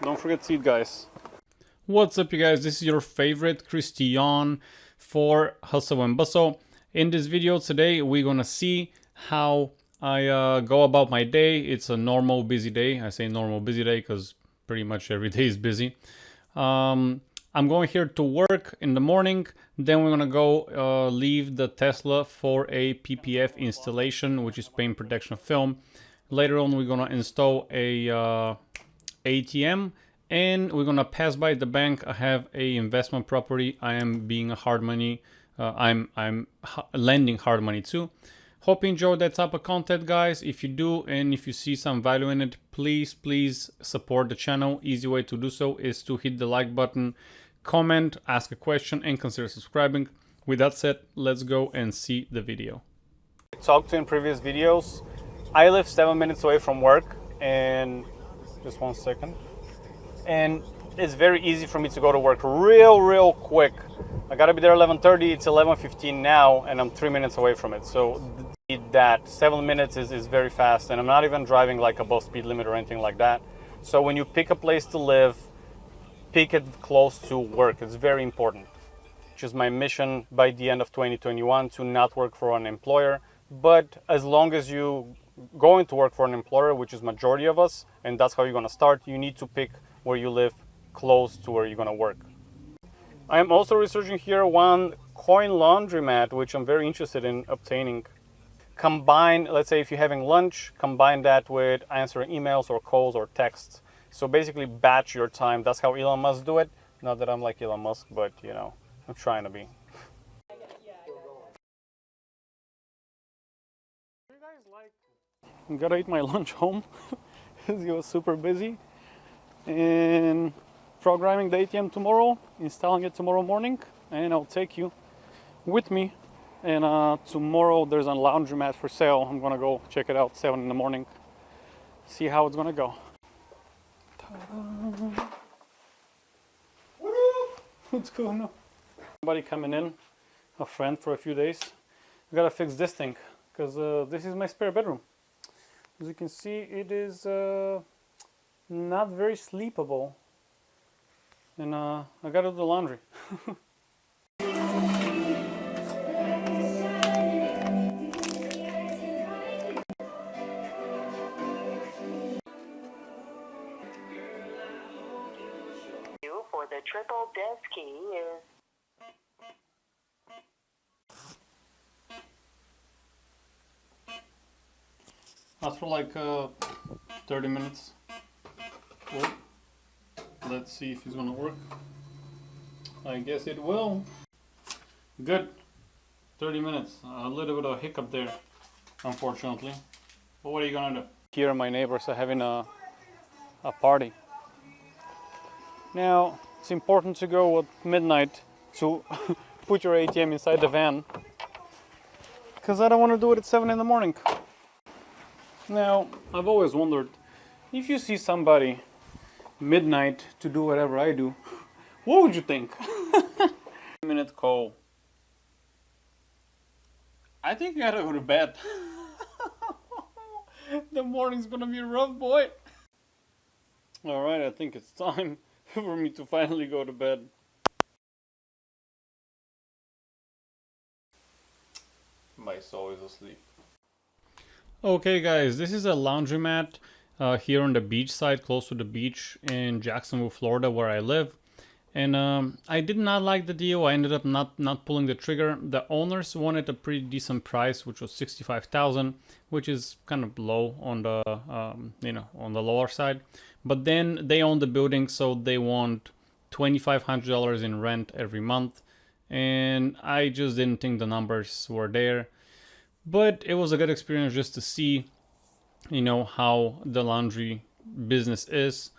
Don't forget to eat, guys. What's up, you guys? This is your favorite Christian for Hustle and Bustle. In this video today, we're gonna see how I go about my day. It's a normal busy day. I say normal busy day because pretty much every day is busy. I'm going here to work in the morning. Then we're gonna go leave the Tesla for a PPF installation, which is paint protection film. Later on, we're gonna install a ATM, and we're gonna pass by the bank. I have a investment property. I am being a hard money. I'm lending hard money too. Hope you enjoyed that type of content, guys. If you do, and if you see some value in it, please support the channel. Easy way to do so is to hit the like button, comment, ask a question, and consider subscribing. With that said, let's go and see the video. I talked to in previous videos. I live 7 minutes away from work, and just 1 second. And it's very easy for me to go to work real quick. I gotta be there 11:30. It's 11:15 now, and I'm 3 minutes away from it. So that 7 minutes is very fast, and I'm not even driving like above speed limit or anything like that. So when you pick a place to live, pick it close to work. It's very important. Which is my mission by the end of 2021, to not work for an employer. But as long as you going to work for an employer, which is majority of us, and that's how you're gonna start, you need to pick where you live close to where you're gonna work. I am also researching here one coin laundromat, which I'm very interested in obtaining. Combine, let's say if you're having lunch, combine that with answering emails or calls or texts. So basically batch your time. That's how Elon Musk do it. Not that I'm like Elon Musk, but you know, I'm trying to be. You guys like? I'm gonna eat my lunch home because it was super busy. And programming the ATM tomorrow, installing it tomorrow morning, and I'll take you with me. And tomorrow there's a laundromat for sale. I'm gonna go check it out 7 in the morning, see how it's gonna go. What's going on? Somebody coming in, a friend for a few days. I gotta fix this thing because this is my spare bedroom. As you can see, it is not very sleepable, and I gotta do the laundry. For the triple desk key is After like 30 minutes. Well, let's see if it's gonna work. I guess it will. Good. 30 minutes. A little bit of a hiccup there, unfortunately. But what are you gonna do? Here my neighbors are having a party. Now, it's important to go at midnight to put your ATM inside the van, because I don't want to do it at 7 in the morning. Now, I've always wondered, if you see somebody midnight to do whatever I do, what would you think? Minute call. I think I gotta go to bed. The morning's gonna be rough, boy. Alright, I think it's time for me to finally go to bed. My soul is asleep. Okay guys, this is a laundromat here on the beach side, close to the beach in Jacksonville, Florida, where I live. And I did not like the deal. I ended up not pulling the trigger. The owners wanted a pretty decent price, which was $65,000, which is kind of low on the on the lower side. But then they own the building, so they want $2,500 in rent every month, and I just didn't think the numbers were there. But it was a good experience just to see, you know, how the laundry business is.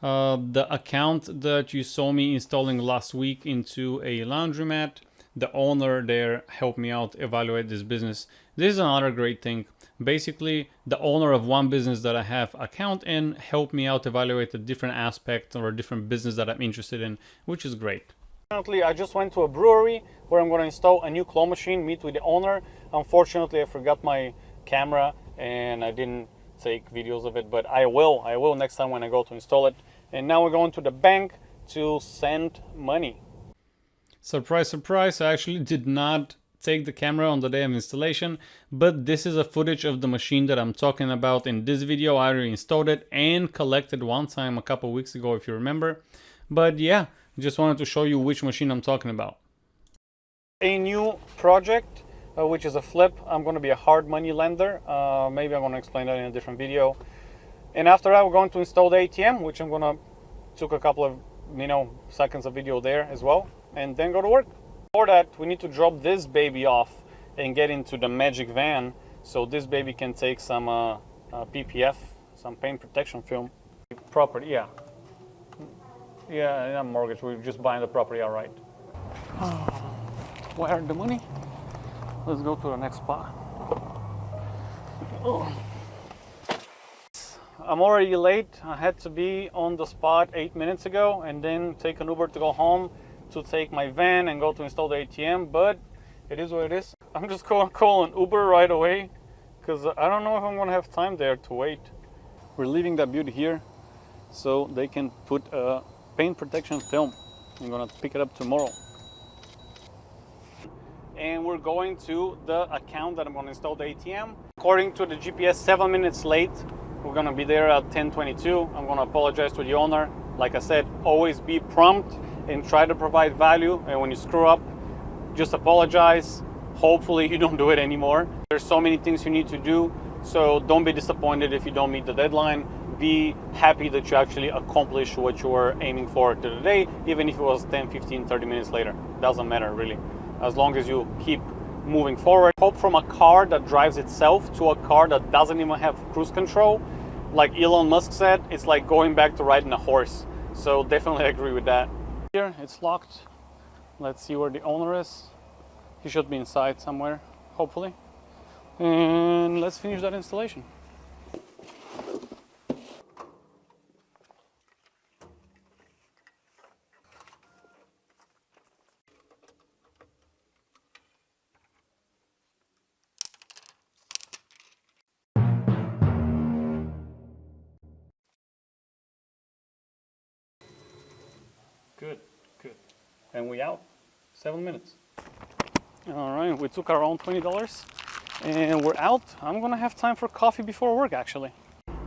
The account that you saw me installing last week into a laundromat, the owner there helped me out evaluate this business. This is another great thing. Basically, the owner of one business that I have account in helped me out evaluate a different aspect or a different business that I'm interested in, which is great. Currently, I just went to a brewery where I'm going to install a new claw machine, meet with the owner. Unfortunately, I forgot my camera and I didn't take videos of it, but I will next time when I go to install it. And now we're going to the bank to send money. Surprise, surprise, I actually did not take the camera on the day of installation, but this is a footage of the machine that I'm talking about in this video. I already installed it and collected one time a couple weeks ago, if you remember. But yeah, just wanted to show you which machine I'm talking about. A new project, which is a flip. I'm going to be a hard money lender. Maybe I'm going to explain that in a different video. And after that, we're going to install the ATM, which I'm going to took a couple of seconds of video there as well, and then go to work. For that, we need to drop this baby off and get into the magic van, so this baby can take some PPF, some paint protection film. Property, yeah, not mortgage. We're just buying the property outright. Where the money? Let's go to the next spot. Oh. I'm already late. I had to be on the spot 8 minutes ago and then take an Uber to go home to take my van and go to install the ATM, but it is what it is. I'm just going to call an Uber right away because I don't know if I'm going to have time there to wait. We're leaving that beauty here so they can put a paint protection film. I'm going to pick it up tomorrow. And we're going to the account that I'm going to install the ATM. According to the GPS, 7 minutes late. We're going to be there at 10:22. I'm going to apologize to the owner. Like I said, always be prompt and try to provide value. And when you screw up, just apologize. Hopefully you don't do it anymore. There's so many things you need to do. So don't be disappointed if you don't meet the deadline. Be happy that you actually accomplished what you were aiming for today, even if it was 10, 15, 30 minutes later. Doesn't matter really. As long as you keep moving forward. Hope from a car that drives itself to a car that doesn't even have cruise control. Like Elon Musk said, it's like going back to riding a horse. So definitely agree with that. Here, it's locked. Let's see where the owner is. He should be inside somewhere, hopefully. And let's finish that installation. Good, good. And we out. 7 minutes. All right, we took our own $20 and we're out. I'm gonna have time for coffee before work actually.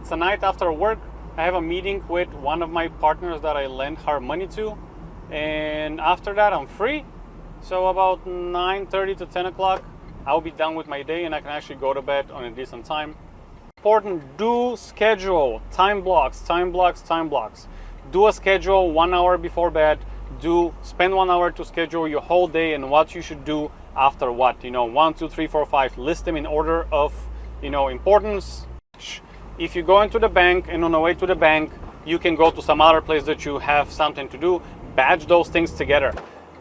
It's a night after work. I have a meeting with one of my partners that I lend her money to. And after that, I'm free. So about 9:30 to 10 o'clock, I'll be done with my day and I can actually go to bed on a decent time. Important, do schedule, time blocks, time blocks, time blocks. Do a schedule 1 hour before bed. Spend 1 hour to schedule your whole day and what you should do after what. 1, 2, 3, 4, 5. List them in order of importance. If you go into the bank and on the way to the bank, you can go to some other place that you have something to do. Batch those things together.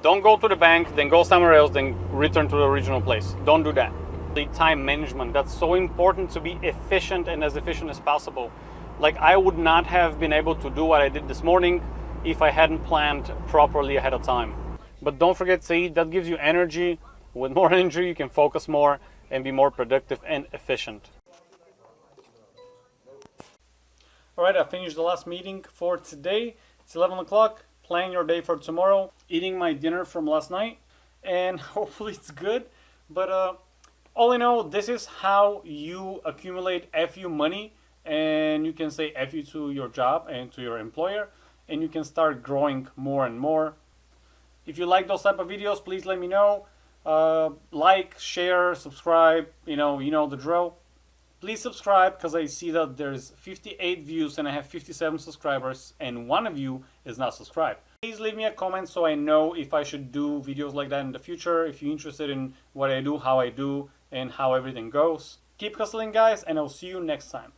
Don't go to the bank, then go somewhere else, then return to the original place. Don't do that. The time management, that's so important to be efficient and as efficient as possible. Like I would not have been able to do what I did this morning if I hadn't planned properly ahead of time. But don't forget to eat, that gives you energy. With more energy, you can focus more and be more productive and efficient. All right, I finished the last meeting for today. It's 11 o'clock, plan your day for tomorrow, eating my dinner from last night, and hopefully it's good. But all in all, this is how you accumulate FU money. And you can say FU to your job and to your employer, and you can start growing more and more. If you like those type of videos, please let me know. Like, share, subscribe, you know the drill. Please subscribe because I see that there's 58 views and I have 57 subscribers and one of you is not subscribed. Please leave me a comment so I know if I should do videos like that in the future, if you're interested in what I do, how I do, and how everything goes. Keep hustling guys, and I'll see you next time.